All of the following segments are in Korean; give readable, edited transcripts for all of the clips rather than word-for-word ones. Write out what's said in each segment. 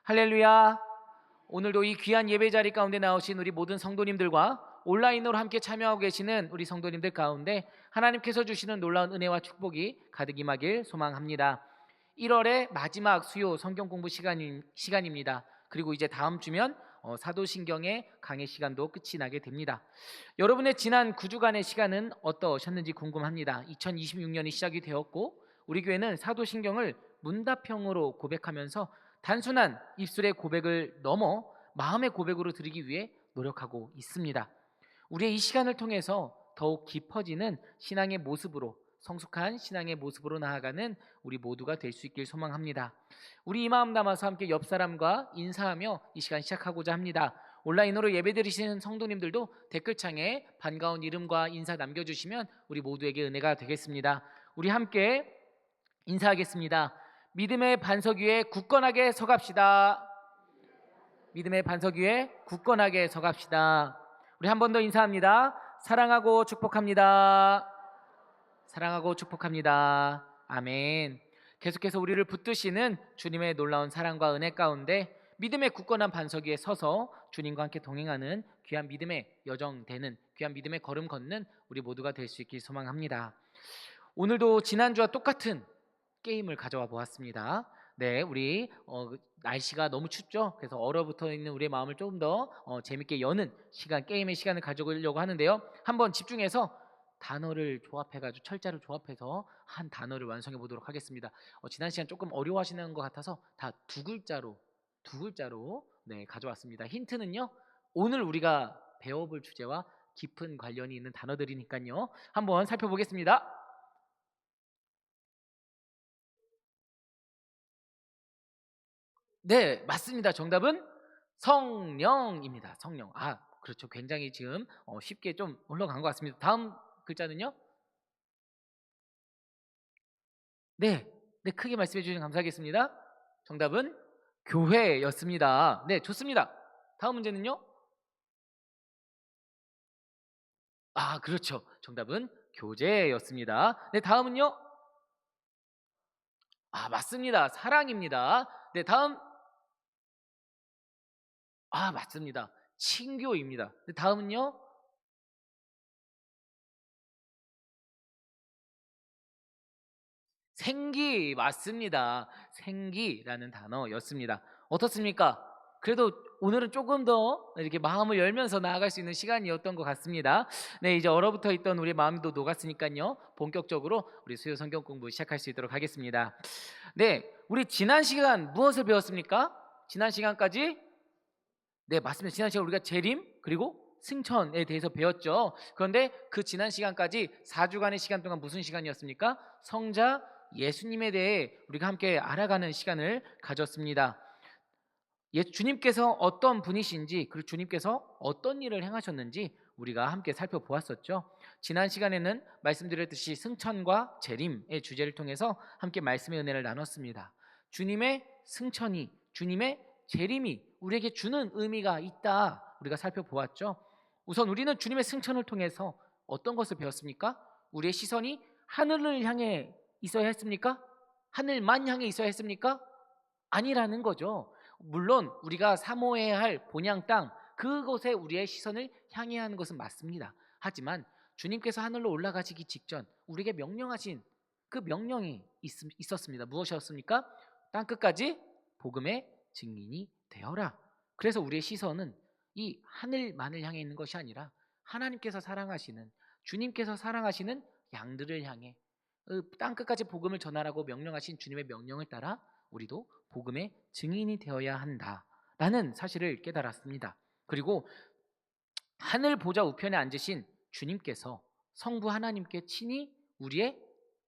할렐루야. 오늘도 이 귀한 예배 자리 가운데 나오신 우리 모든 성도님들과 온라인으로 함께 참여하고 계시는 우리 성도님들 가운데 하나님께서 주시는 놀라운 은혜와 축복이 가득 임하길 소망합니다. 1월의 마지막 수요 성경 공부 시간입니다. 그리고 이제 다음 주면 사도신경의 강의 시간도 끝이 나게 됩니다. 여러분의 지난 9주간의 시간은 어떠셨는지 궁금합니다. 2026년이 시작이 되었고 우리 교회는 사도신경을 문답형으로 고백하면서 단순한 입술의 고백을 넘어 마음의 고백으로 드리기 위해 노력하고 있습니다. 우리의 이 시간을 통해서 더욱 깊어지는 신앙의 모습으로, 성숙한 신앙의 모습으로 나아가는 우리 모두가 될 수 있길 소망합니다. 우리 이 마음 담아서 함께 옆 사람과 인사하며 이 시간 시작하고자 합니다. 온라인으로 예배드리시는 성도님들도 댓글창에 반가운 이름과 인사 남겨주시면 우리 모두에게 은혜가 되겠습니다. 우리 함께 인사하겠습니다. 믿음의 반석 위에 굳건하게 서갑시다. 믿음의 반석 위에 굳건하게 서갑시다. 우리 한 번 더 인사합니다. 사랑하고 축복합니다. 사랑하고 축복합니다. 아멘. 계속해서 우리를 붙드시는 주님의 놀라운 사랑과 은혜 가운데 믿음의 굳건한 반석 위에 서서 주님과 함께 동행하는 귀한 믿음의 여정 되는, 귀한 믿음의 걸음 걷는 우리 모두가 될 수 있길 소망합니다. 오늘도 지난주와 똑같은 게임을 가져와 보았습니다. 네, 우리 날씨가 너무 춥죠. 그래서 얼어붙어 있는 우리의 마음을 조금 더 재밌게 여는 시간, 게임의 시간을 가져보려고 하는데요. 한번 집중해서 단어를 조합해가지고 철자를 조합해서 한 단어를 완성해 보도록 하겠습니다. 지난 시간 조금 어려워하시는 것 같아서 다 두 글자로 네, 가져왔습니다. 힌트는요, 오늘 우리가 배워볼 주제와 깊은 관련이 있는 단어들이니까요. 한번 살펴보겠습니다. 네, 맞습니다. 정답은 성령입니다. 성령. 그렇죠. 굉장히 지금 쉽게 좀 올라간 것 같습니다. 다음 글자는요? 네, 네, 크게 말씀해 주시면 감사하겠습니다. 정답은 교회였습니다. 네, 좋습니다. 다음 문제는요? 그렇죠. 정답은 교제였습니다. 네, 다음은요? 맞습니다. 사랑입니다. 네, 다음. 맞습니다. 친교입니다. 네, 다음은요? 생기 맞습니다. 생기라는 단어였습니다. 어떻습니까? 그래도 오늘은 조금 더 이렇게 마음을 열면서 나아갈 수 있는 시간이었던 것 같습니다. 네, 이제 얼어붙어 있던 우리 마음도 녹았으니까요. 본격적으로 우리 수요 성경 공부 시작할 수 있도록 하겠습니다. 네, 우리 지난 시간 무엇을 배웠습니까? 지난 시간까지 네, 맞습니다. 지난 시간 우리가 재림 그리고 승천에 대해서 배웠죠. 그런데 그 지난 시간까지 4주간의 시간 동안 무슨 시간이었습니까? 성자 예수님에 대해 우리가 함께 알아가는 시간을 가졌습니다. 주님께서 어떤 분이신지, 그리고 주님께서 어떤 일을 행하셨는지 우리가 함께 살펴보았었죠. 지난 시간에는 말씀드렸듯이 승천과 재림의 주제를 통해서 함께 말씀의 은혜를 나눴습니다. 주님의 승천이, 주님의 재림이 우리에게 주는 의미가 있다, 우리가 살펴보았죠. 우선 우리는 주님의 승천을 통해서 어떤 것을 배웠습니까? 우리의 시선이 하늘을 향해 있어야 했습니까? 하늘만 향해 있어야 했습니까? 아니라는 거죠. 물론 우리가 사모해야 할 본향 땅, 그곳에 우리의 시선을 향해야 하는 것은 맞습니다. 하지만 주님께서 하늘로 올라가시기 직전 우리에게 명령하신 그 명령이 있었습니다. 무엇이었습니까? 땅 끝까지 복음의 증인이 되어라. 그래서 우리의 시선은 이 하늘만을 향해 있는 것이 아니라 하나님께서 사랑하시는, 주님께서 사랑하시는 양들을 향해 땅 끝까지 복음을 전하라고 명령하신 주님의 명령을 따라 우리도 복음의 증인이 되어야 한다라는 사실을 깨달았습니다. 그리고 하늘 보좌 우편에 앉으신 주님께서 성부 하나님께 친히 우리의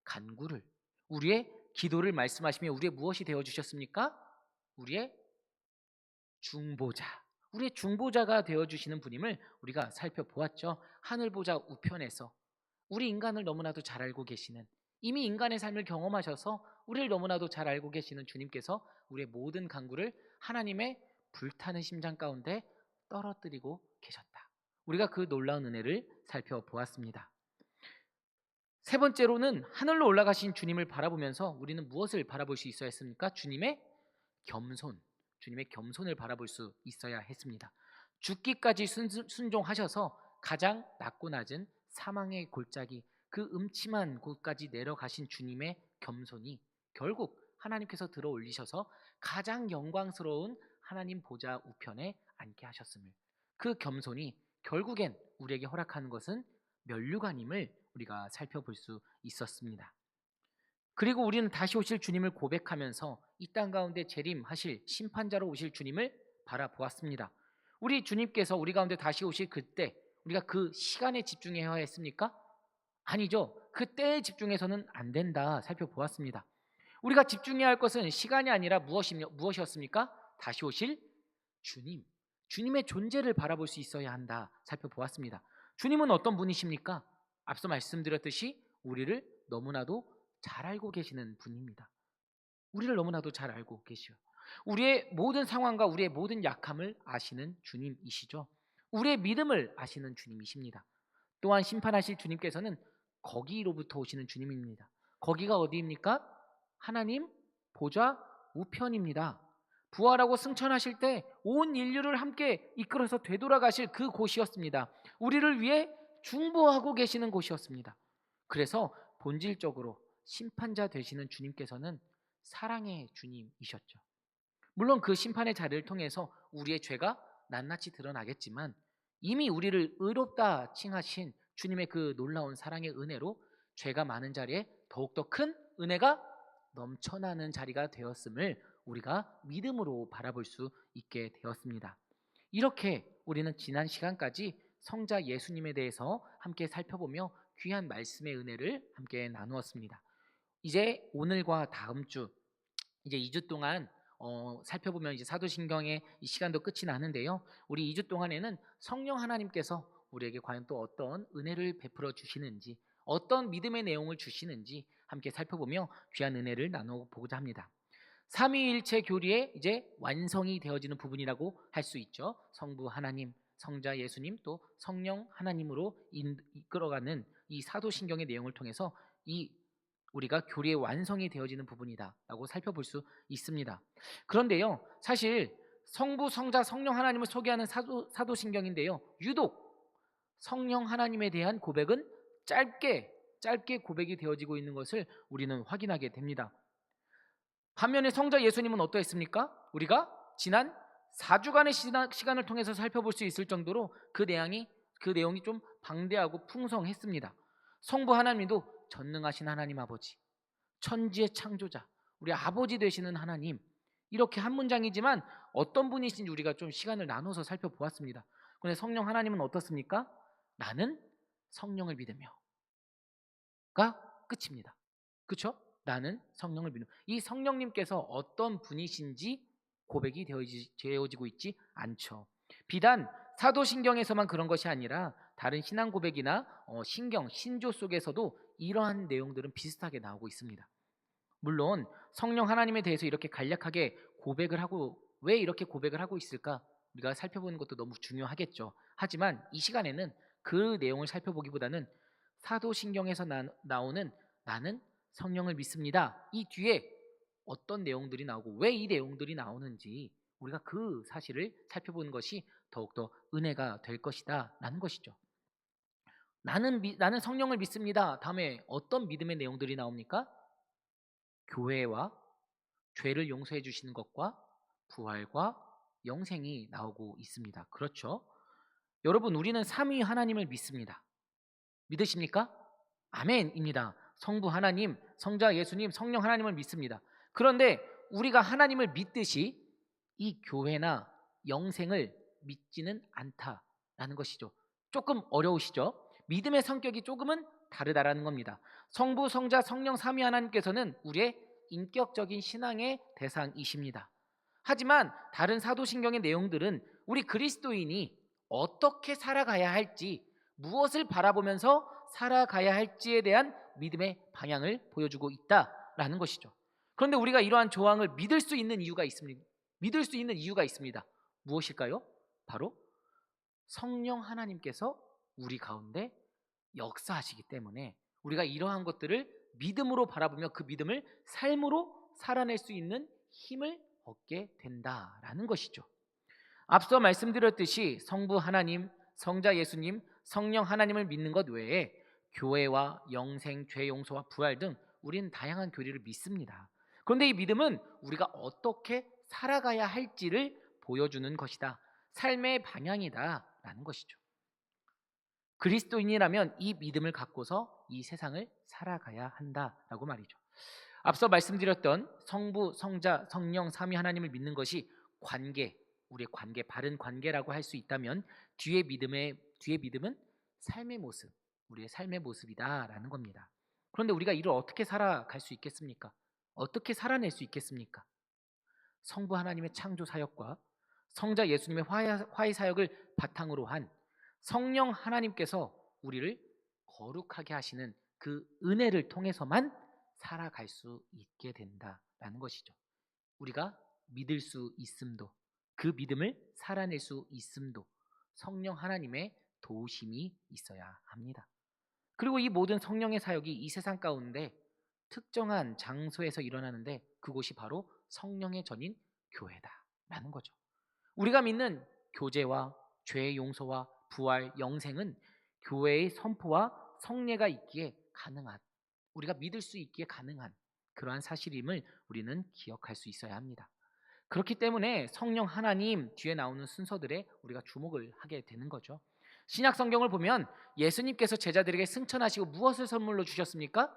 간구를, 우리의 기도를 말씀하시며 우리의 무엇이 되어 주셨습니까? 우리의 중보자, 우리의 중보자가 되어 주시는 분임을 우리가 살펴보았죠. 하늘 보좌 우편에서 우리 인간을 너무나도 잘 알고 계시는, 이미 인간의 삶을 경험하셔서 우리를 너무나도 잘 알고 계시는 주님께서 우리의 모든 간구를 하나님의 불타는 심장 가운데 떨어뜨리고 계셨다. 우리가 그 놀라운 은혜를 살펴보았습니다. 세 번째로는 하늘로 올라가신 주님을 바라보면서 우리는 무엇을 바라볼 수 있어야 했습니까? 주님의 겸손, 주님의 겸손을 바라볼 수 있어야 했습니다. 죽기까지 순종하셔서 가장 낮고 낮은 사망의 골짜기, 그 음침한 곳까지 내려가신 주님의 겸손이 결국 하나님께서 들어 올리셔서 가장 영광스러운 하나님 보좌 우편에 앉게 하셨음을, 그 겸손이 결국엔 우리에게 허락하는 것은 면류관임을 우리가 살펴볼 수 있었습니다. 그리고 우리는 다시 오실 주님을 고백하면서 이 땅 가운데 재림하실 심판자로 오실 주님을 바라보았습니다. 우리 주님께서 우리 가운데 다시 오실 그때 우리가 그 시간에 집중해야 했습니까? 아니죠. 그때에 집중해서는 안 된다 살펴보았습니다. 우리가 집중해야 할 것은 시간이 아니라 무엇이었습니까? 다시 오실 주님, 주님의 존재를 바라볼 수 있어야 한다 살펴보았습니다. 주님은 어떤 분이십니까? 앞서 말씀드렸듯이 우리를 너무나도 잘 알고 계시는 분입니다. 우리를 너무나도 잘 알고 계시오. 우리의 모든 상황과 우리의 모든 약함을 아시는 주님이시죠. 우리의 믿음을 아시는 주님이십니다. 또한 심판하실 주님께서는 거기로부터 오시는 주님입니다. 거기가 어디입니까? 하나님 보좌 우편입니다. 부활하고 승천하실 때 온 인류를 함께 이끌어서 되돌아가실 그 곳이었습니다. 우리를 위해 중보하고 계시는 곳이었습니다. 그래서 본질적으로 심판자 되시는 주님께서는 사랑의 주님이셨죠. 물론 그 심판의 자리를 통해서 우리의 죄가 낱낱이 드러나겠지만 이미 우리를 의롭다 칭하신 주님의 그 놀라운 사랑의 은혜로 죄가 많은 자리에 더욱더 큰 은혜가 넘쳐나는 자리가 되었음을 우리가 믿음으로 바라볼 수 있게 되었습니다. 이렇게 우리는 지난 시간까지 성자 예수님에 대해서 함께 살펴보며 귀한 말씀의 은혜를 함께 나누었습니다. 이제 오늘과 다음 주, 이제 2주 동안 살펴보면 이제 사도신경의 이 시간도 끝이 나는데요. 우리 2주 동안에는 성령 하나님께서 우리에게 과연 또 어떤 은혜를 베풀어 주시는지, 어떤 믿음의 내용을 주시는지 함께 살펴보며 귀한 은혜를 나눠보고자 합니다. 삼위일체 교리의 이제 완성이 되어지는 부분이라고 할 수 있죠. 성부 하나님, 성자 예수님, 또 성령 하나님으로 이끌어가는 이 사도신경의 내용을 통해서 우리가 교리의 완성이 되어지는 부분이다라고 살펴볼 수 있습니다. 그런데요, 사실 성부, 성자, 성령 하나님을 소개하는 사도신경인데요, 유독 성령 하나님에 대한 고백은 짧게 고백이 되어지고 있는 것을 우리는 확인하게 됩니다. 반면에 성자 예수님은 어떠했습니까? 우리가 지난 4주간의 시간을 통해서 살펴볼 수 있을 정도로 그 내용이 좀 방대하고 풍성했습니다. 성부 하나님도 전능하신 하나님 아버지, 천지의 창조자, 우리 아버지 되시는 하나님, 이렇게 한 문장이지만 어떤 분이신지 우리가 좀 시간을 나눠서 살펴보았습니다. 그런데 성령 하나님은 어떻습니까? 나는 성령을 믿으며가 끝입니다. 그렇죠? 나는 성령을 믿음. 이 성령님께서 어떤 분이신지 고백이 되어지고 있지 않죠. 비단 사도신경에서만 그런 것이 아니라 다른 신앙 고백이나 신경, 신조 속에서도 이러한 내용들은 비슷하게 나오고 있습니다. 물론 성령 하나님에 대해서 이렇게 간략하게 고백을 하고, 왜 이렇게 고백을 하고 있을까 우리가 살펴보는 것도 너무 중요하겠죠. 하지만 이 시간에는 그 내용을 살펴보기보다는 사도신경에서 나오는 나는 성령을 믿습니다, 이 뒤에 어떤 내용들이 나오고 왜 이 내용들이 나오는지 우리가 그 사실을 살펴보는 것이 더욱더 은혜가 될 것이다 라는 것이죠. 나는 성령을 믿습니다. 다음에 어떤 믿음의 내용들이 나옵니까? 교회와 죄를 용서해 주시는 것과 부활과 영생이 나오고 있습니다. 그렇죠? 여러분, 우리는 삼위 하나님을 믿습니다. 믿으십니까? 아멘입니다. 성부 하나님, 성자 예수님, 성령 하나님을 믿습니다. 그런데 우리가 하나님을 믿듯이 이 교회나 영생을 믿지는 않다라는 것이죠. 조금 어려우시죠? 믿음의 성격이 조금은 다르다라는 겁니다. 성부, 성자, 성령 삼위 하나님께서는 우리의 인격적인 신앙의 대상이십니다. 하지만 다른 사도신경의 내용들은 우리 그리스도인이 어떻게 살아가야 할지, 무엇을 바라보면서 살아가야 할지에 대한 믿음의 방향을 보여주고 있다라는 것이죠. 그런데 우리가 이러한 조항을 믿을 수 있는 이유가 있습니다. 무엇일까요? 바로 성령 하나님께서 우리 가운데 역사하시기 때문에 우리가 이러한 것들을 믿음으로 바라보며 그 믿음을 삶으로 살아낼 수 있는 힘을 얻게 된다라는 것이죠. 앞서 말씀드렸듯이 성부 하나님, 성자 예수님, 성령 하나님을 믿는 것 외에 교회와 영생, 죄 용서와 부활 등 우리는 다양한 교리를 믿습니다. 그런데 이 믿음은 우리가 어떻게 살아가야 할지를 보여주는 것이다. 삶의 방향이다라는 것이죠. 그리스도인이라면 이 믿음을 갖고서 이 세상을 살아가야 한다라고 말이죠. 앞서 말씀드렸던 성부, 성자, 성령, 삼위 하나님을 믿는 것이 관계, 우리의 관계, 바른 관계라고 할 수 있다면 뒤에 믿음은 삶의 모습, 우리의 삶의 모습이다라는 겁니다. 그런데 우리가 이를 어떻게 살아갈 수 있겠습니까? 어떻게 살아낼 수 있겠습니까? 성부 하나님의 창조 사역과 성자 예수님의 화해 사역을 바탕으로 한 성령 하나님께서 우리를 거룩하게 하시는 그 은혜를 통해서만 살아갈 수 있게 된다라는 것이죠. 우리가 믿을 수 있음도, 그 믿음을 살아낼 수 있음도 성령 하나님의 도우심이 있어야 합니다. 그리고 이 모든 성령의 사역이 이 세상 가운데 특정한 장소에서 일어나는데 그곳이 바로 성령의 전인 교회다라는 거죠. 우리가 믿는 교제와 죄의 용서와 부활, 영생은 교회의 선포와 성례가 있기에 가능한, 우리가 믿을 수 있기에 가능한 그러한 사실임을 우리는 기억할 수 있어야 합니다. 그렇기 때문에 성령 하나님 뒤에 나오는 순서들에 우리가 주목을 하게 되는 거죠. 신약 성경을 보면 예수님께서 제자들에게 승천하시고 무엇을 선물로 주셨습니까?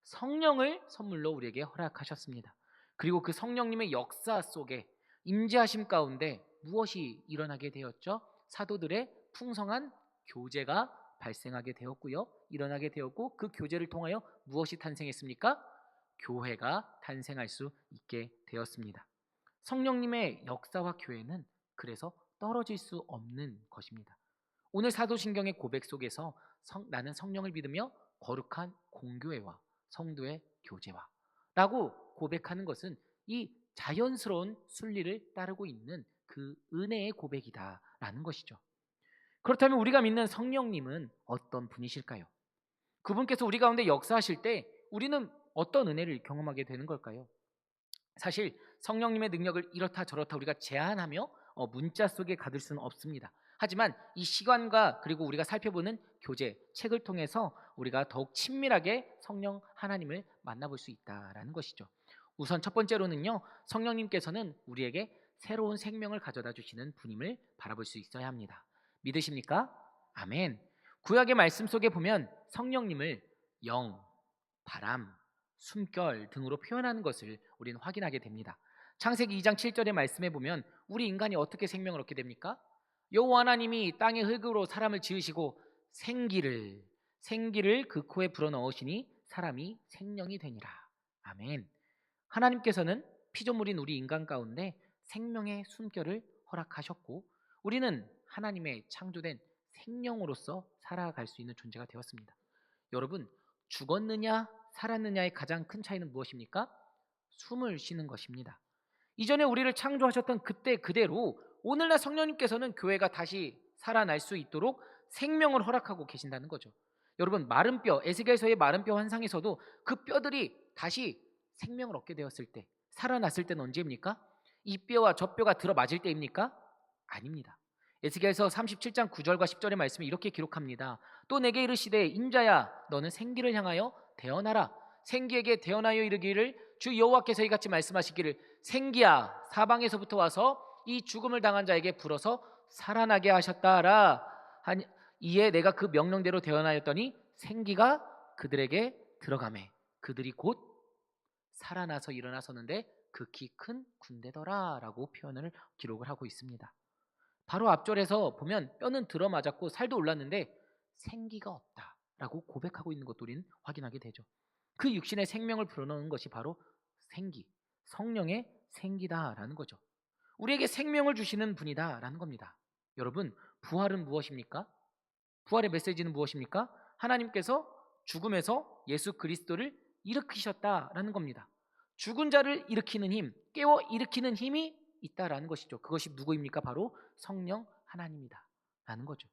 성령을 선물로 우리에게 허락하셨습니다. 그리고 그 성령님의 역사 속에 임재하심 가운데 무엇이 일어나게 되었죠? 사도들의 풍성한 교제가 발생하게 되었고요. 일어나게 되었고 그 교제를 통하여 무엇이 탄생했습니까? 교회가 탄생할 수 있게 되었습니다. 성령님의 역사와 교회는 그래서 떨어질 수 없는 것입니다. 오늘 사도신경의 고백 속에서 나는 성령을 믿으며 거룩한 공교회와 성도의 교제와 라고 고백하는 것은 이 자연스러운 순리를 따르고 있는 그 은혜의 고백이다라는 것이죠. 그렇다면 우리가 믿는 성령님은 어떤 분이실까요? 그분께서 우리 가운데 역사하실 때 우리는 어떤 은혜를 경험하게 되는 걸까요? 사실 성령님의 능력을 이렇다 저렇다 우리가 제한하며 문자 속에 가둘 수는 없습니다. 하지만 이 시간과 그리고 우리가 살펴보는 교제, 책을 통해서 우리가 더욱 친밀하게 성령 하나님을 만나볼 수 있다라는 것이죠. 우선 첫 번째로는요, 성령님께서는 우리에게 새로운 생명을 가져다 주시는 분임을 바라볼 수 있어야 합니다. 믿으십니까? 아멘. 구약의 말씀 속에 보면 성령님을 영, 바람, 숨결 등으로 표현하는 것을 우리는 확인하게 됩니다. 창세기 2장 7절의 말씀에 보면 우리 인간이 어떻게 생명을 얻게 됩니까? 여호와 하나님이 땅의 흙으로 사람을 지으시고 생기를 그 코에 불어넣으시니 사람이 생명이 되니라. 아멘. 하나님께서는 피조물인 우리 인간 가운데 생명의 숨결을 허락하셨고 우리는 하나님의 창조된 생명으로서 살아갈 수 있는 존재가 되었습니다. 여러분, 죽었느냐 살았느냐의 가장 큰 차이는 무엇입니까? 숨을 쉬는 것입니다. 이전에 우리를 창조하셨던 그때 그대로 오늘날 성령님께서는 교회가 다시 살아날 수 있도록 생명을 허락하고 계신다는 거죠. 여러분, 마른 뼈, 에스겔서의 마른 뼈 환상에서도 그 뼈들이 다시 생명을 얻게 되었을 때, 살아났을 때는 언제입니까? 이 뼈와 저 뼈가 들어맞을 때입니까? 아닙니다. 에스겔서 37장 9절과 10절의 말씀에 이렇게 기록합니다. 또 내게 이르시되 인자야 너는 생기를 향하여 대언하라. 생기에게 대언하여 이르기를 주 여호와께서 이같이 말씀하시기를 생기야 사방에서부터 와서 이 죽음을 당한 자에게 불어서 살아나게 하셨다라. 이에 내가 그 명령대로 대언하였더니 생기가 그들에게 들어가매 그들이 곧 살아나서 일어나서는데 극히 큰 군대더라 라고 기록을 하고 있습니다. 바로 앞절에서 보면 뼈는 들어맞았고 살도 올랐는데 생기가 없다라고 고백하고 있는 것도 우리는 확인하게 되죠. 그 육신의 생명을 불어넣는 것이 바로 생기, 성령의 생기다라는 거죠. 우리에게 생명을 주시는 분이다라는 겁니다. 여러분, 부활은 무엇입니까? 부활의 메시지는 무엇입니까? 하나님께서 죽음에서 예수 그리스도를 일으키셨다라는 겁니다. 죽은 자를 일으키는 힘, 깨워 일으키는 힘이 있다라는 것이죠. 그것이 누구입니까? 바로 성령 하나님이다라는 거죠.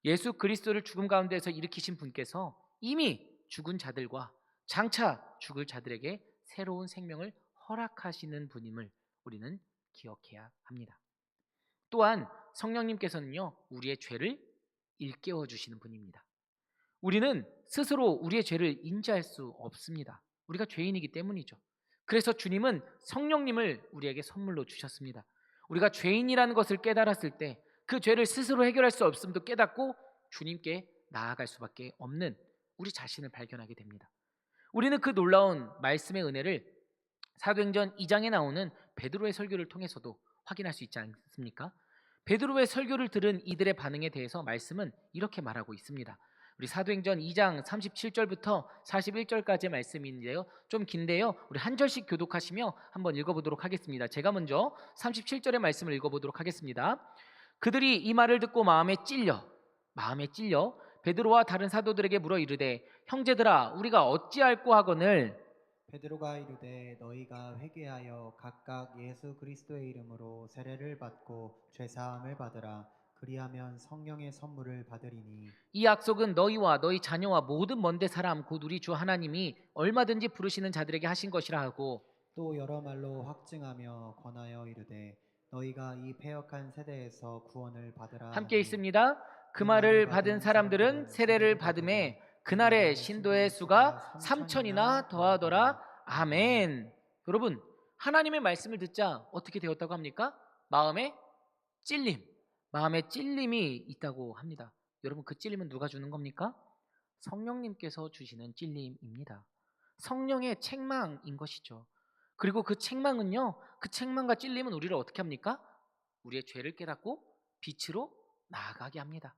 예수 그리스도를 죽음 가운데서 일으키신 분께서 이미 죽은 자들과 장차 죽을 자들에게 새로운 생명을 허락하시는 분임을 우리는 기억해야 합니다. 또한 성령님께서는요, 우리의 죄를 일깨워 주시는 분입니다. 우리는 스스로 우리의 죄를 인지할 수 없습니다. 우리가 죄인이기 때문이죠. 그래서 주님은 성령님을 우리에게 선물로 주셨습니다. 우리가 죄인이라는 것을 깨달았을 때 그 죄를 스스로 해결할 수 없음도 깨닫고 주님께 나아갈 수밖에 없는 우리 자신을 발견하게 됩니다. 우리는 그 놀라운 말씀의 은혜를 사도행전 2장에 나오는 베드로의 설교를 통해서도 확인할 수 있지 않습니까? 베드로의 설교를 들은 이들의 반응에 대해서 말씀은 이렇게 말하고 있습니다. 우리 사도행전 2장 37절부터 41절까지의 말씀인데요, 좀 긴데요, 우리 한 절씩 교독하시며 한번 읽어보도록 하겠습니다. 제가 먼저 37절의 말씀을 읽어보도록 하겠습니다. 그들이 이 말을 듣고 마음에 찔려 베드로와 다른 사도들에게 물어 이르되, 형제들아, 우리가 어찌할꼬 하거늘. 베드로가 이르되 너희가 회개하여 각각 예수 그리스도의 이름으로 세례를 받고 죄 사함을 받으라. 그리하면 성령의 선물을 받으리니 이 약속은 너희와 너희 자녀와 모든 먼데 사람 곧 우리 주 하나님이 얼마든지 부르시는 자들에게 하신 것이라 하고, 또 여러 말로 확증하며 권하여 이르되 너희가 이 패역한 세대에서 구원을 받으라 함께 하니 있습니다. 그 말을 받은 사람들은 세례를 받음에 그날의 신도의 수가 3천이나 더하더라. 아멘. 여러분, 하나님의 말씀을 듣자 어떻게 되었다고 합니까? 마음에 찔림이 있다고 합니다. 여러분, 그 찔림은 누가 주는 겁니까? 성령님께서 주시는 찔림입니다. 성령의 책망인 것이죠. 그리고 그 책망과 찔림은 우리를 어떻게 합니까? 우리의 죄를 깨닫고 빛으로 나아가게 합니다.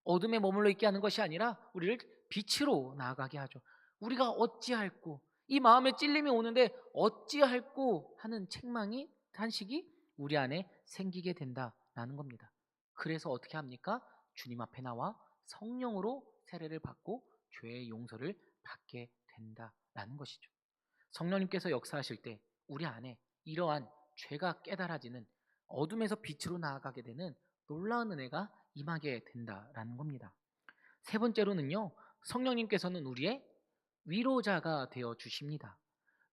어둠에 머물러 있게 하는 것이 아니라 우리를 빛으로 나아가게 하죠. 우리가 어찌할꼬, 이 마음에 찔림이 오는데 어찌할꼬 하는 책망이, 탄식이 우리 안에 생기게 된다라는 겁니다. 그래서 어떻게 합니까? 주님 앞에 나와 성령으로 세례를 받고 죄의 용서를 받게 된다라는 것이죠. 성령님께서 역사하실 때 우리 안에 이러한 죄가 깨달아지는, 어둠에서 빛으로 나아가게 되는 놀라운 은혜가 임하게 된다라는 겁니다. 세 번째로는요, 성령님께서는 우리의 위로자가 되어 주십니다.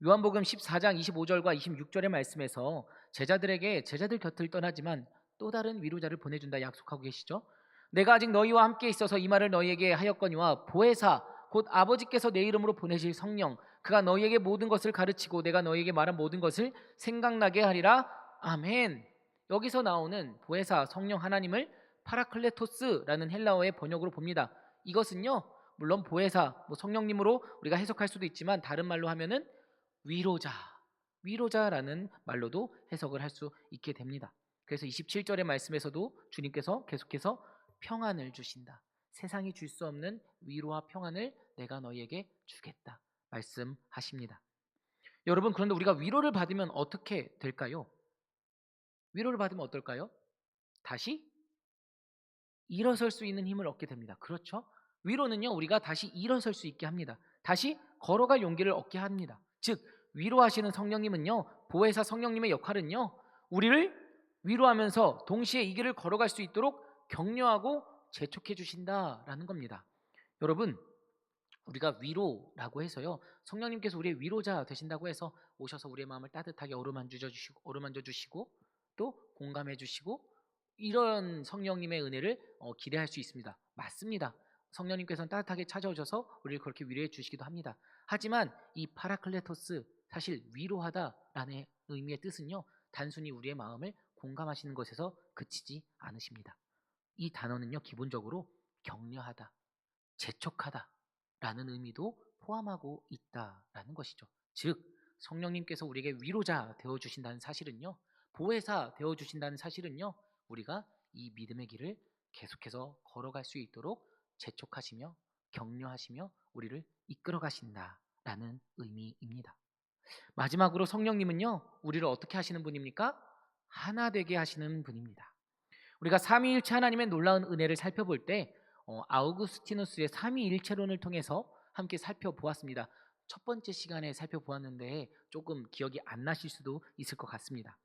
요한복음 14장 25절과 26절의 말씀에서 제자들 곁을 떠나지만 또 다른 위로자를 보내준다 약속하고 계시죠. 내가 아직 너희와 함께 있어서 이 말을 너희에게 하였거니와 보혜사 곧 아버지께서 내 이름으로 보내실 성령, 그가 너희에게 모든 것을 가르치고 내가 너희에게 말한 모든 것을 생각나게 하리라. 아멘. 여기서 나오는 보혜사 성령 하나님을 파라클레토스라는 헬라어의 번역으로 봅니다. 이것은요, 물론 보혜사, 성령님으로 우리가 해석할 수도 있지만 다른 말로 하면은 위로자라는 말로도 해석을 할 수 있게 됩니다. 그래서 27절의 말씀에서도 주님께서 계속해서 평안을 주신다. 세상이 줄 수 없는 위로와 평안을 내가 너희에게 주겠다 말씀하십니다. 여러분, 그런데 우리가 위로를 받으면 어떻게 될까요? 위로를 받으면 어떨까요? 다시 일어설 수 있는 힘을 얻게 됩니다. 그렇죠? 위로는요, 우리가 다시 일어설 수 있게 합니다. 다시 걸어갈 용기를 얻게 합니다. 즉, 위로하시는 성령님은요, 보혜사 성령님의 역할은요, 우리를 위로하면서 동시에 이 길을 걸어갈 수 있도록 격려하고 재촉해 주신다라는 겁니다. 여러분, 우리가 위로라고 해서요, 성령님께서 우리의 위로자 되신다고 해서 오셔서 우리의 마음을 따뜻하게 어루만져 주시고 또 공감해 주시고 이런 성령님의 은혜를 기대할 수 있습니다. 맞습니다. 성령님께서는 따뜻하게 찾아오셔서 우리를 그렇게 위로해 주시기도 합니다. 하지만 이 파라클레토스, 사실 위로하다라는 의미의 뜻은요, 단순히 우리의 마음을 공감하시는 것에서 그치지 않으십니다. 이 단어는요, 기본적으로 격려하다, 재촉하다 라는 의미도 포함하고 있다라는 것이죠. 즉, 성령님께서 우리에게 위로자 되어주신다는 사실은요, 보혜사 되어주신다는 사실은요, 우리가 이 믿음의 길을 계속해서 걸어갈 수 있도록 재촉하시며 격려하시며 우리를 이끌어 가신다라는 의미입니다. 마지막으로 성령님은요, 우리를 어떻게 하시는 분입니까? 하나 되게 하시는 분입니다. 우리가 삼위일체 하나님의 놀라운 은혜를 살펴볼 때 아우구스티누스의 삼위일체론을 통해서 함께 살펴보았습니다. 첫 번째 시간에 살펴보았는데 조금 기억이 안 나실 수도 있을 것 같습니다.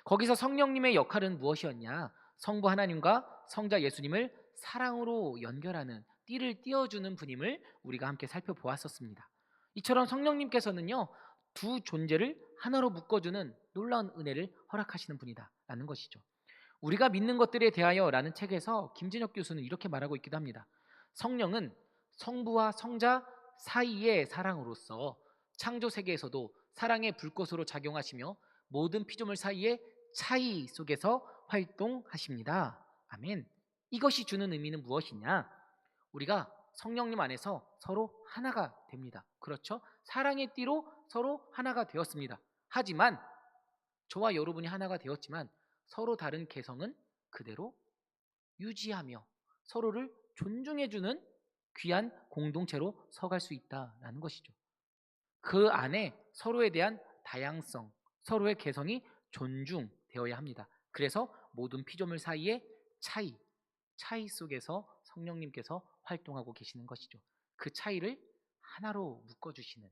거기서 성령님의 역할은 무엇이었냐? 성부 하나님과 성자 예수님을 사랑으로 연결하는, 띠를 띄워주는 분임을 우리가 함께 살펴보았었습니다. 이처럼 성령님께서는요, 두 존재를 하나로 묶어주는 놀라운 은혜를 허락하시는 분이다라는 것이죠. 우리가 믿는 것들에 대하여라는 책에서 김진혁 교수는 이렇게 말하고 있기도 합니다. 성령은 성부와 성자 사이의 사랑으로서 창조 세계에서도 사랑의 불꽃으로 작용하시며 모든 피조물 사이의 차이 속에서 활동하십니다. 아멘. 이것이 주는 의미는 무엇이냐? 우리가 성령님 안에서 서로 하나가 됩니다. 그렇죠? 사랑의 띠로 서로 하나가 되었습니다. 하지만 저와 여러분이 하나가 되었지만 서로 다른 개성은 그대로 유지하며 서로를 존중해주는 귀한 공동체로 서갈 수 있다는 것이죠. 그 안에 서로에 대한 다양성, 서로의 개성이 존중되어야 합니다. 그래서 모든 피조물 사이의 차이 속에서 성령님께서 활동하고 계시는 것이죠. 그 차이를 하나로 묶어주시는,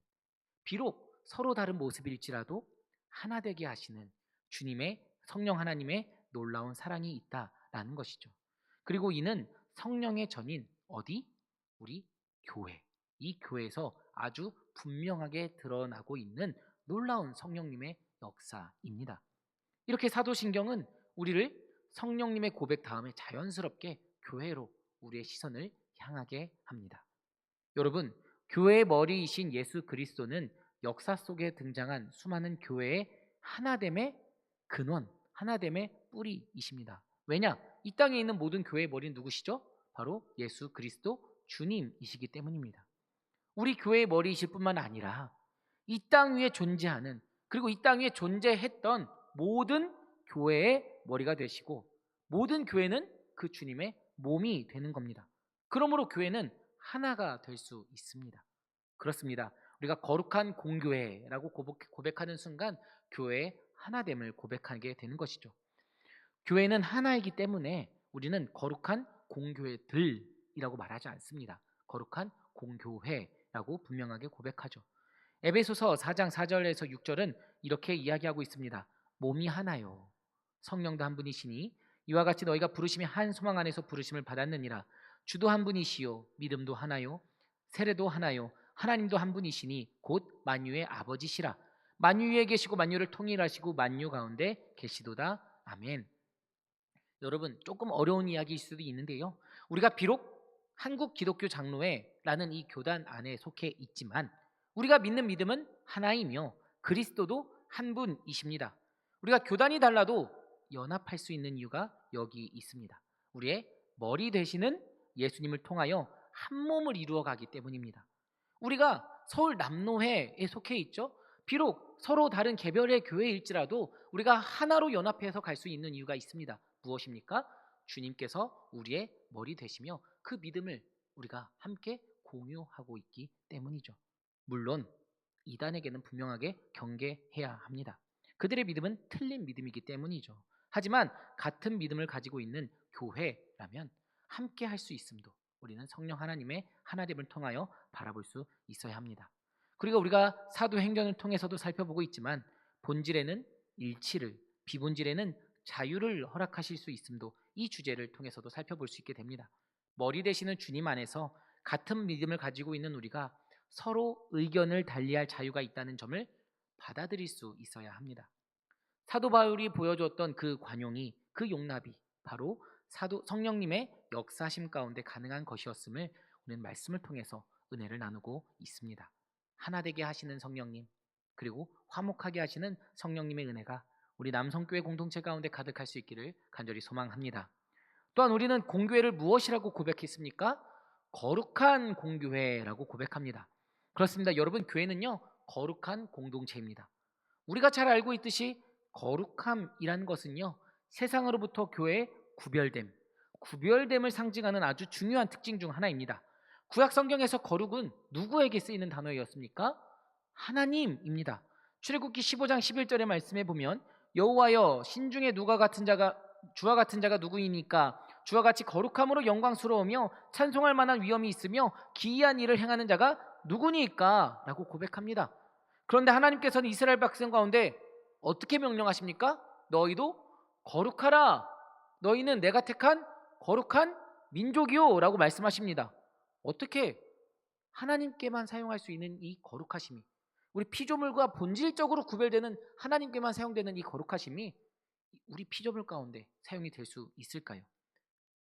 비록 서로 다른 모습일지라도 하나 되게 하시는 주님의, 성령 하나님의 놀라운 사랑이 있다라는 것이죠. 그리고 이는 성령의 전인 어디? 우리 교회. 이 교회에서 아주 분명하게 드러나고 있는 놀라운 성령님의 역사입니다. 이렇게 사도신경은 우리를 성령님의 고백 다음에 자연스럽게 교회로 우리의 시선을 향하게 합니다. 여러분, 교회의 머리이신 예수 그리스도는 역사 속에 등장한 수많은 교회의 하나됨의 근원, 하나됨의 뿌리이십니다. 왜냐? 이 땅에 있는 모든 교회의 머리는 누구시죠? 바로 예수 그리스도 주님이시기 때문입니다. 우리 교회의 머리이실 뿐만 아니라 이 땅 위에 존재하는, 그리고 이 땅 위에 존재했던 모든 교회의 머리가 되시고 모든 교회는 그 주님의 몸이 되는 겁니다. 그러므로 교회는 하나가 될 수 있습니다. 그렇습니다. 우리가 거룩한 공교회라고 고백하는 순간 교회의 하나됨을 고백하게 되는 것이죠. 교회는 하나이기 때문에 우리는 거룩한 공교회들이라고 말하지 않습니다. 거룩한 공교회라고 분명하게 고백하죠. 에베소서 4장 4절에서 6절은 이렇게 이야기하고 있습니다. 몸이 하나요, 성령도 한 분이시니 이와 같이 너희가 부르심이 한 소망 안에서 부르심을 받았느니라. 주도 한 분이시요 믿음도 하나요 세례도 하나요 하나님도 한 분이시니 곧 만유의 아버지시라. 만유 위에 계시고 만유를 통일하시고 만유 가운데 계시도다. 아멘. 여러분, 조금 어려운 이야기일 수도 있는데요, 우리가 비록 한국 기독교 장로회라는 이 교단 안에 속해 있지만 우리가 믿는 믿음은 하나이며 그리스도도 한 분이십니다. 우리가 교단이 달라도 연합할 수 있는 이유가 여기 있습니다. 우리의 머리 되시는 예수님을 통하여 한 몸을 이루어 가기 때문입니다. 우리가 서울 남로회에 속해 있죠. 비록 서로 다른 개별의 교회일지라도 우리가 하나로 연합해서 갈 수 있는 이유가 있습니다. 무엇입니까? 주님께서 우리의 머리 되시며 그 믿음을 우리가 함께 공유하고 있기 때문이죠. 물론 이단에게는 분명하게 경계해야 합니다. 그들의 믿음은 틀린 믿음이기 때문이죠. 하지만 같은 믿음을 가지고 있는 교회라면 함께 할 수 있음도 우리는 성령 하나님의 하나됨을 통하여 바라볼 수 있어야 합니다. 그리고 우리가 사도행전을 통해서도 살펴보고 있지만 본질에는 일치를, 비본질에는 자유를 허락하실 수 있음도 이 주제를 통해서도 살펴볼 수 있게 됩니다. 머리 되시는 주님 안에서 같은 믿음을 가지고 있는 우리가 서로 의견을 달리할 자유가 있다는 점을 받아들일 수 있어야 합니다. 사도 바울이 보여주었던 그 관용이, 그 용납이 바로 성령님의 역사심 가운데 가능한 것이었음을 우리는 말씀을 통해서 은혜를 나누고 있습니다. 하나 되게 하시는 성령님, 그리고 화목하게 하시는 성령님의 은혜가 우리 남성교회 공동체 가운데 가득할 수 있기를 간절히 소망합니다. 또한 우리는 공교회를 무엇이라고 고백했습니까? 거룩한 공교회라고 고백합니다. 그렇습니다. 여러분, 교회는요 거룩한 공동체입니다. 우리가 잘 알고 있듯이 거룩함이라는 것은요 세상으로부터 교회의 구별됨을 상징하는 아주 중요한 특징 중 하나입니다. 구약 성경에서 거룩은 누구에게 쓰이는 단어였습니까? 하나님입니다. 출애굽기 15장 11절의 말씀에 보면 여호와여 신중에 주와 같은 자가 누구이니까 주와 같이 거룩함으로 영광스러우며 찬송할 만한 위엄이 있으며 기이한 일을 행하는 자가 누구니까? 라고 고백합니다. 그런데 하나님께서는 이스라엘 백성 가운데 어떻게 명령하십니까? 너희도 거룩하라. 너희는 내가 택한 거룩한 민족이요 라고 말씀하십니다. 어떻게 하나님께만 사용할 수 있는 이 거룩하심이 우리 피조물과 본질적으로 구별되는 하나님께만 사용되는 이 거룩하심이 우리 피조물 가운데 사용이 될 수 있을까요?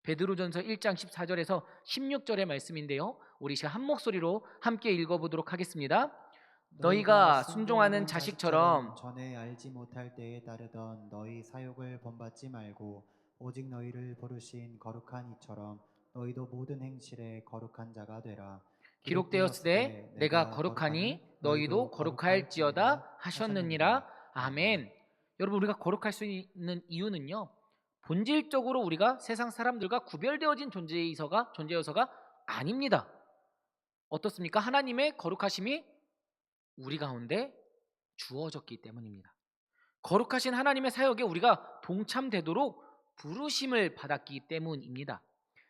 베드로전서 1장 14절에서 16절의 말씀인데요. 우리 한 목소리로 함께 읽어보도록 하겠습니다. 너희가 순종하는 자식처럼 전에 알지 못할 때에 따르던 너희 사욕을 본받지 말고 오직 너희를 부르신 거룩한 이처럼 너희도 모든 행실에 거룩한 자가 되라. 기록되었으되 내가 거룩하니 너희도 거룩할지어다 하셨느니라. 아멘. 여러분, 우리가 거룩할 수 있는 이유는요, 본질적으로 우리가 세상 사람들과 구별되어진 존재여서가 아닙니다. 어떻습니까? 하나님의 거룩하심이 우리 가운데 주어졌기 때문입니다. 거룩하신 하나님의 사역에 우리가 동참되도록 부르심을 받았기 때문입니다.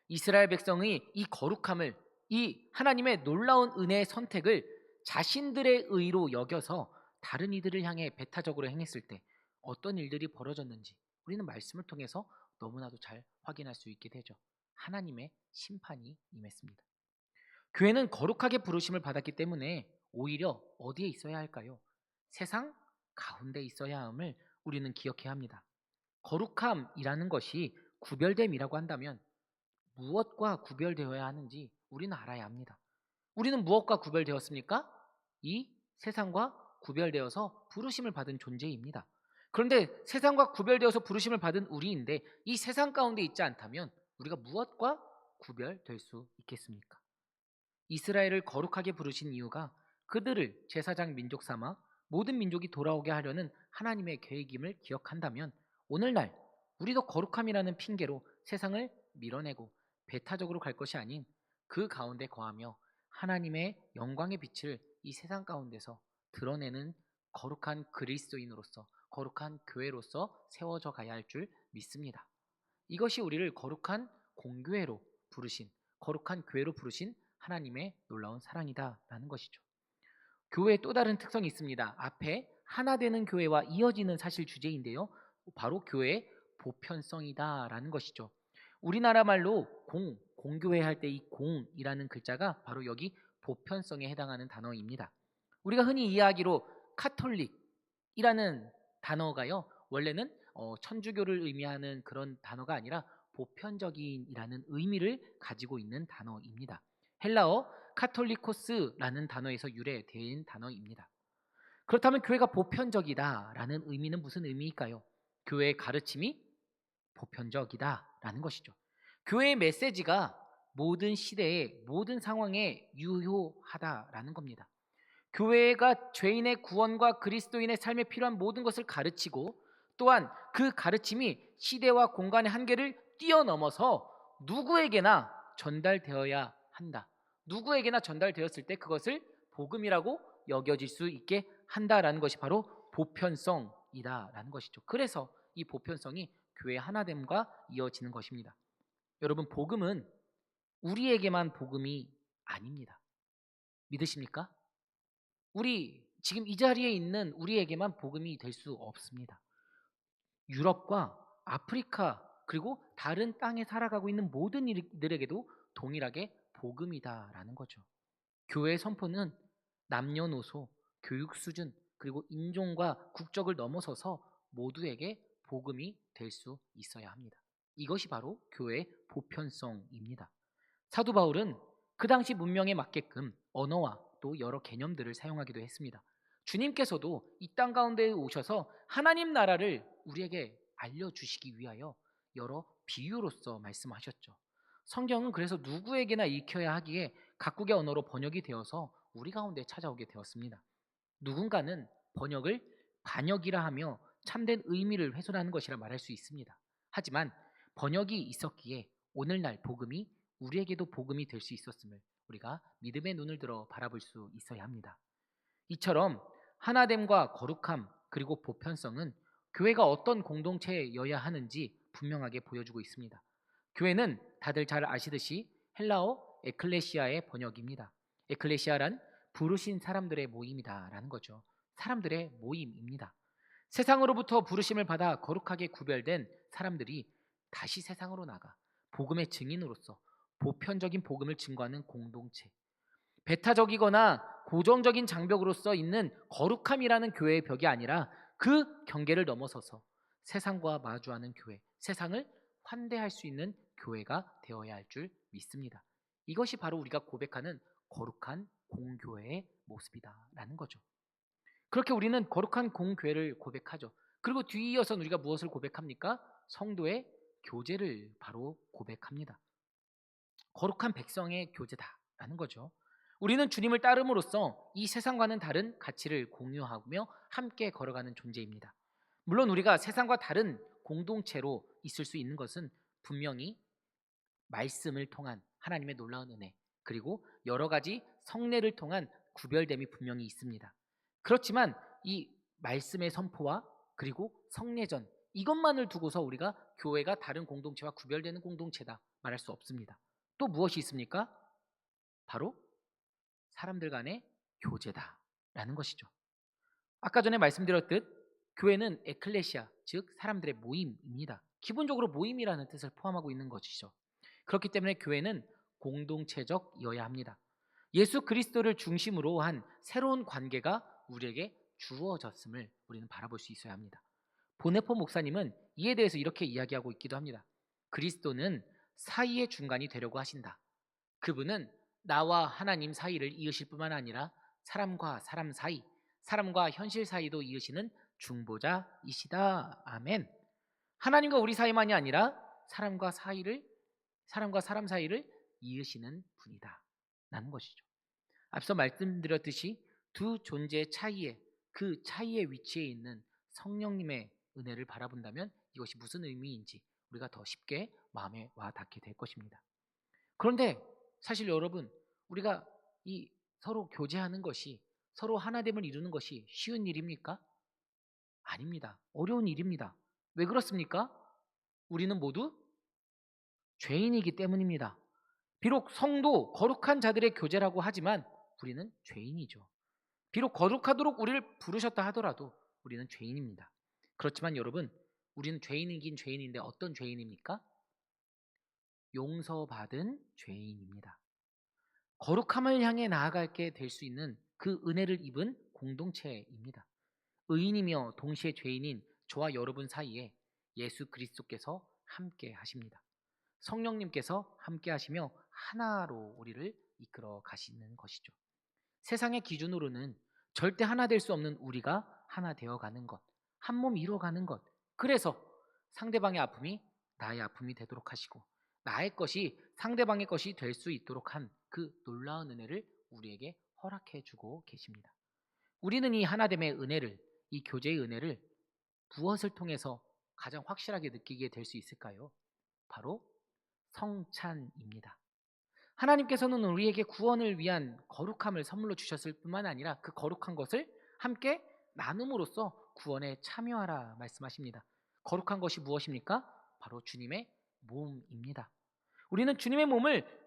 이스라엘 백성의 이 거룩함을, 이 하나님의 놀라운 은혜의 선택을 자신들의 의로 여겨서 다른 이들을 향해 배타적으로 행했을 때 어떤 일들이 벌어졌는지 우리는 말씀을 통해서 너무나도 잘 확인할 수 있게 되죠. 하나님의 심판이 임했습니다. 교회는 거룩하게 부르심을 받았기 때문에 오히려 어디에 있어야 할까요? 세상 가운데 있어야 함을 우리는 기억해야 합니다. 거룩함이라는 것이 구별됨이라고 한다면 무엇과 구별되어야 하는지 우리는 알아야 합니다. 우리는 무엇과 구별되었습니까? 이 세상과 구별되어서 부르심을 받은 존재입니다. 그런데 세상과 구별되어서 부르심을 받은 우리인데 이 세상 가운데 있지 않다면 우리가 무엇과 구별될 수 있겠습니까? 이스라엘을 거룩하게 부르신 이유가 그들을 제사장 민족 삼아 모든 민족이 돌아오게 하려는 하나님의 계획임을 기억한다면 오늘날 우리도 거룩함이라는 핑계로 세상을 밀어내고 배타적으로 갈 것이 아닌 그 가운데 거하며 하나님의 영광의 빛을 이 세상 가운데서 드러내는 거룩한 그리스도인으로서, 거룩한 교회로서 세워져 가야 할 줄 믿습니다. 이것이 우리를 거룩한 공교회로 부르신, 거룩한 교회로 부르신 하나님의 놀라운 사랑이다라는 것이죠. 교회의 또 다른 특성이 있습니다. 앞에 하나 되는 교회와 이어지는 사실 주제인데요. 바로 교회의 보편성이다라는 것이죠. 우리나라 말로 공교회 할 때 이 공이라는 글자가 바로 여기 보편성에 해당하는 단어입니다. 우리가 흔히 이야기로 카톨릭이라는 단어가요, 원래는 천주교를 의미하는 그런 단어가 아니라 보편적인이라는 의미를 가지고 있는 단어입니다. 헬라어 카톨리코스라는 단어에서 유래된 단어입니다. 그렇다면 교회가 보편적이다라는 의미는 무슨 의미일까요? 교회의 가르침이 보편적이다라는 것이죠. 교회의 메시지가 모든 시대에 모든 상황에 유효하다라는 겁니다. 교회가 죄인의 구원과 그리스도인의 삶에 필요한 모든 것을 가르치고 또한 그 가르침이 시대와 공간의 한계를 뛰어넘어서 누구에게나 전달되어야 한다. 누구에게나 전달되었을 때 그것을 복음이라고 여겨질 수 있게 한다라는 것이 바로 보편성이다라는 것이죠. 그래서 이 보편성이 교회의 하나됨과 이어지는 것입니다. 여러분, 복음은 우리에게만 복음이 아닙니다. 믿으십니까? 우리 지금 이 자리에 있는 우리에게만 복음이 될 수 없습니다. 유럽과 아프리카 그리고 다른 땅에 살아가고 있는 모든 이들에게도 동일하게 복음이다라는 거죠. 교회의 선포는 남녀노소, 교육 수준 그리고 인종과 국적을 넘어서서 모두에게 복음이 될 수 있어야 합니다. 이것이 바로 교회의 보편성입니다. 사도 바울은 그 당시 문명에 맞게끔 언어와 또 여러 개념들을 사용하기도 했습니다. 주님께서도 이 땅 가운데 오셔서 하나님 나라를 우리에게 알려주시기 위하여 여러 비유로서 말씀하셨죠. 성경은 그래서 누구에게나 읽혀야 하기에 각국의 언어로 번역이 되어서 우리 가운데 찾아오게 되었습니다. 누군가는 번역을 반역이라 하며 참된 의미를 훼손하는 것이라 말할 수 있습니다. 하지만 번역이 있었기에 오늘날 복음이 우리에게도 복음이 될 수 있었음을 우리가 믿음의 눈을 들어 바라볼 수 있어야 합니다. 이처럼 하나됨과 거룩함 그리고 보편성은 교회가 어떤 공동체여야 하는지 분명하게 보여주고 있습니다. 교회는 다들 잘 아시듯이 헬라어 에클레시아의 번역입니다. 에클레시아란 부르신 사람들의 모임이다라는 거죠. 사람들의 모임입니다. 세상으로부터 부르심을 받아 거룩하게 구별된 사람들이 다시 세상으로 나가 복음의 증인으로서 보편적인 복음을 증거하는 공동체. 배타적이거나 고정적인 장벽으로서 있는 거룩함이라는 교회의 벽이 아니라 그 경계를 넘어서서 세상과 마주하는 교회, 세상을 환대할 수 있는 교회가 되어야 할 줄 믿습니다. 이것이 바로 우리가 고백하는 거룩한 공교회의 모습이다라는 거죠. 그렇게 우리는 거룩한 공교회를 고백하죠. 그리고 뒤이어서 우리가 무엇을 고백합니까? 성도의 교제를 바로 고백합니다. 거룩한 백성의 교제다라는 거죠. 우리는 주님을 따름으로써 이 세상과는 다른 가치를 공유하며 함께 걸어가는 존재입니다. 물론 우리가 세상과 다른 공동체로 있을 수 있는 것은 분명히 말씀을 통한 하나님의 놀라운 은혜, 그리고 여러 가지 성례를 통한 구별됨이 분명히 있습니다. 그렇지만 이 말씀의 선포와 그리고 성례전, 이것만을 두고서 우리가 교회가 다른 공동체와 구별되는 공동체다 말할 수 없습니다. 또 무엇이 있습니까? 바로 사람들 간의 교제다라는 것이죠. 아까 전에 말씀드렸듯 교회는 에클레시아, 즉 사람들의 모임입니다. 기본적으로 모임이라는 뜻을 포함하고 있는 것이죠. 그렇기 때문에 교회는 공동체적이어야 합니다. 예수 그리스도를 중심으로 한 새로운 관계가 우리에게 주어졌음을 우리는 바라볼 수 있어야 합니다. 보네포 목사님은 이에 대해서 이렇게 이야기하고 있기도 합니다. 그리스도는 사이의 중간이 되려고 하신다. 그분은 나와 하나님 사이를 이으실 뿐만 아니라 사람과 사람 사이, 사람과 현실 사이도 이으시는 중보자이시다. 아멘. 하나님과 우리 사이만이 아니라 사람과 사람 사이를 이으시는 분이다 라는 것이죠. 앞서 말씀드렸듯이 두 존재의 차이에, 그 차이의 위치에 있는 성령님의 은혜를 바라본다면 이것이 무슨 의미인지 우리가 더 쉽게 마음에 와 닿게 될 것입니다. 그런데 사실 여러분, 우리가 이 서로 교제하는 것이, 서로 하나됨을 이루는 것이 쉬운 일입니까? 아닙니다. 어려운 일입니다. 왜 그렇습니까? 우리는 모두 죄인이기 때문입니다. 비록 성도, 거룩한 자들의 교제라고 하지만 우리는 죄인이죠. 비록 거룩하도록 우리를 부르셨다 하더라도 우리는 죄인입니다. 그렇지만 여러분, 우리는 죄인이긴 죄인인데 어떤 죄인입니까? 용서받은 죄인입니다. 거룩함을 향해 나아가게 될 수 있는 그 은혜를 입은 공동체입니다. 의인이며 동시에 죄인인 저와 여러분 사이에 예수 그리스도께서 함께 하십니다. 성령님께서 함께 하시며 하나로 우리를 이끌어 가시는 것이죠. 세상의 기준으로는 절대 하나 될 수 없는 우리가 하나 되어가는 것, 한 몸 이루어가는 것, 그래서 상대방의 아픔이 나의 아픔이 되도록 하시고 나의 것이 상대방의 것이 될 수 있도록 한 그 놀라운 은혜를 우리에게 허락해 주고 계십니다. 우리는 이 하나됨의 은혜를, 이 교제의 은혜를 무엇을 통해서 가장 확실하게 느끼게 될 수 있을까요? 바로 성찬입니다. 하나님께서는 우리에게 구원을 위한 거룩함을 선물로 주셨을 뿐만 아니라 그 거룩한 것을 함께 나눔으로써 구원에 참여하라 말씀하십니다. 거룩한 것이 무엇입니까? 바로 주님의 몸입니다. 우리는 주님의 몸을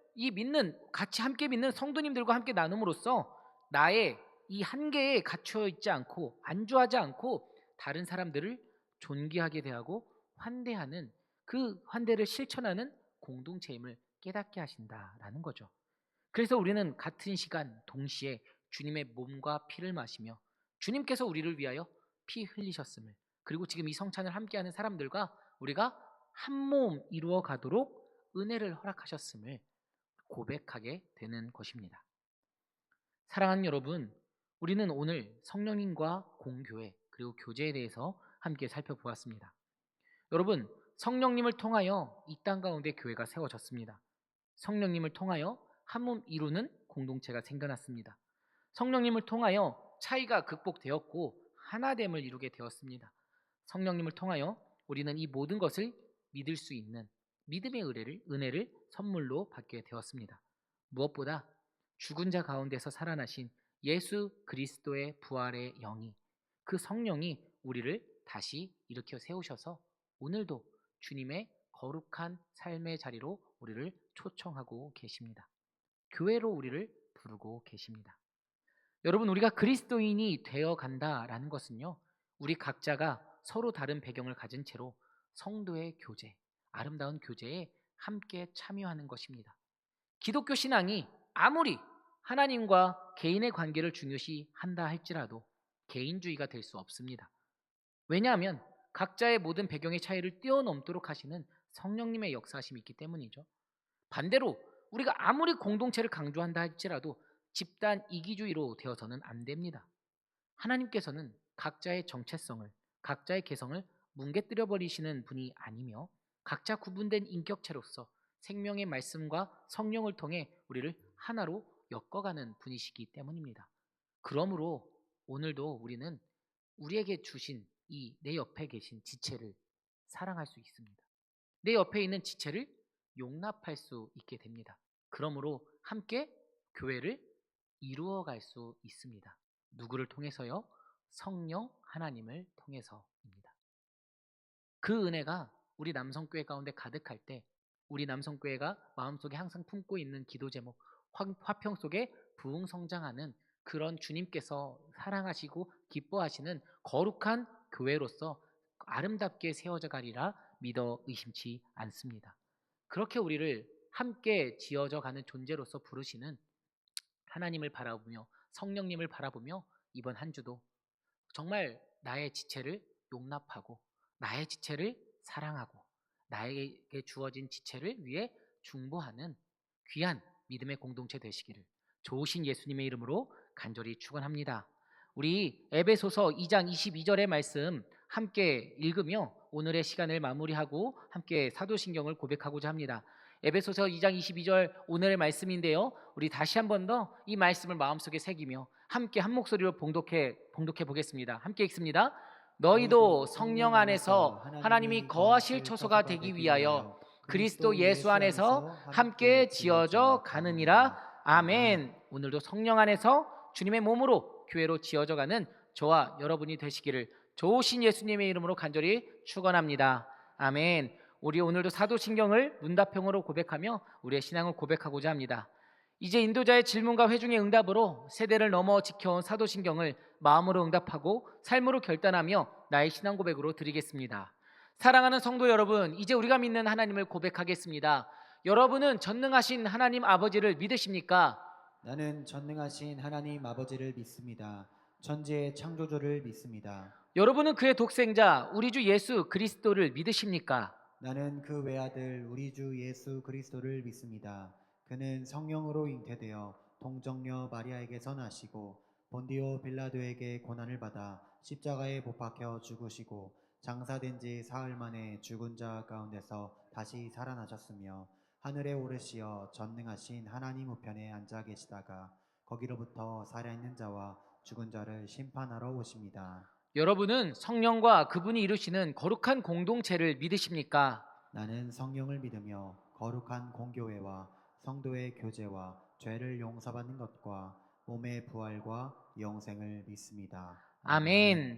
같이 함께 믿는 성도님들과 함께 나눔으로써 나의 이 한계에 갇혀 있지 않고 안주하지 않고 다른 사람들을 존귀하게 대하고 환대하는, 그 환대를 실천하는 공동체임을 깨닫게 하신다라는 거죠. 그래서 우리는 같은 시간 동시에 주님의 몸과 피를 마시며 주님께서 우리를 위하여 피 흘리셨음을, 그리고 지금 이 성찬을 함께하는 사람들과 우리가 한 몸 이루어 가도록 은혜를 허락하셨음을 고백하게 되는 것입니다. 사랑하는 여러분, 우리는 오늘 성령님과 공교회 그리고 교제에 대해서 함께 살펴보았습니다. 여러분, 성령님을 통하여 이 땅 가운데 교회가 세워졌습니다. 성령님을 통하여 한 몸 이루는 공동체가 생겨났습니다. 성령님을 통하여 차이가 극복되었고 하나됨을 이루게 되었습니다. 성령님을 통하여 우리는 이 모든 것을 믿을 수 있는 믿음의 은혜를 선물로 받게 되었습니다. 무엇보다 죽은 자 가운데서 살아나신 예수 그리스도의 부활의 영이, 그 성령이 우리를 다시 일으켜 세우셔서 오늘도 주님의 거룩한 삶의 자리로 우리를 초청하고 계십니다. 교회로 우리를 부르고 계십니다. 여러분, 우리가 그리스도인이 되어 간다라는 것은요, 우리 각자가 서로 다른 배경을 가진 채로 성도의 교제, 아름다운 교제에 함께 참여하는 것입니다. 기독교 신앙이 아무리 하나님과 개인의 관계를 중요시 한다 할지라도 개인주의가 될 수 없습니다. 왜냐하면 각자의 모든 배경의 차이를 뛰어넘도록 하시는 성령님의 역사심이 있기 때문이죠. 반대로 우리가 아무리 공동체를 강조한다 할지라도 집단 이기주의로 되어서는 안 됩니다. 하나님께서는 각자의 정체성을, 각자의 개성을 뭉개뜨려 버리시는 분이 아니며 각자 구분된 인격체로서 생명의 말씀과 성령을 통해 우리를 하나로 엮어가는 분이시기 때문입니다. 그러므로 오늘도 우리는 우리에게 주신 이 내 옆에 계신 지체를 사랑할 수 있습니다. 내 옆에 있는 지체를 용납할 수 있게 됩니다. 그러므로 함께 교회를 이루어갈 수 있습니다. 누구를 통해서요? 성령 하나님을 통해서입니다. 그 은혜가 우리 남성교회 가운데 가득할 때 우리 남성교회가 마음속에 항상 품고 있는 기도 제목 화평 속에 부흥성장하는 그런 주님께서 사랑하시고 기뻐하시는 거룩한 교회로서 아름답게 세워져 가리라 믿어 의심치 않습니다. 그렇게 우리를 함께 지어져 가는 존재로서 부르시는 하나님을 바라보며 성령님을 바라보며 이번 한 주도 정말 나의 지체를 용납하고 나의 지체를 사랑하고 나에게 주어진 지체를 위해 중보하는 귀한 믿음의 공동체 되시기를 좋으신 예수님의 이름으로 간절히 축원합니다. 우리 에베소서 2장 22절의 말씀 함께 읽으며 오늘의 시간을 마무리하고 함께 사도신경을 고백하고자 합니다. 에베소서 2장 22절 오늘의 말씀인데요. 우리 다시 한 번 더 이 말씀을 마음속에 새기며 함께 한 목소리로 봉독해 보겠습니다. 함께 읽습니다. 너희도 성령 안에서 하나님이 거하실 처소가 되기 위하여 그리스도 예수 안에서 함께 지어져 가느니라. 아멘. 오늘도 성령 안에서 주님의 몸으로 교회로 지어져 가는 저와 여러분이 되시기를 좋으신 예수님의 이름으로 간절히 축원합니다. 아멘. 우리 오늘도 사도신경을 문답형으로 고백하며 우리의 신앙을 고백하고자 합니다. 이제 인도자의 질문과 회중의 응답으로 세대를 넘어 지켜온 사도신경을 마음으로 응답하고 삶으로 결단하며 나의 신앙 고백으로 드리겠습니다. 사랑하는 성도 여러분, 이제 우리가 믿는 하나님을 고백하겠습니다. 여러분은 전능하신 하나님 아버지를 믿으십니까? 나는 전능하신 하나님 아버지를 믿습니다. 천지의 창조주를 믿습니다. 여러분은 그의 독생자 우리 주 예수 그리스도를 믿으십니까? 나는 그 외아들 우리 주 예수 그리스도를 믿습니다. 그는 성령으로 잉태되어 동정녀 마리아에게서 나시고 본디오 빌라도에게 고난을 받아 십자가에 못 박혀 죽으시고 장사된 지 사흘 만에 죽은 자 가운데서 다시 살아나셨으며 하늘에 오르시어 전능하신 하나님 우편에 앉아 계시다가 거기로부터 살아있는 자와 죽은 자를 심판하러 오십니다. 여러분은 성령과 그분이 이루시는 거룩한 공동체를 믿으십니까? 나는 성령을 믿으며 거룩한 공교회와 성도의 교제와 죄를 용서받는 것과 몸의 부활과 영생을 믿습니다. 아멘.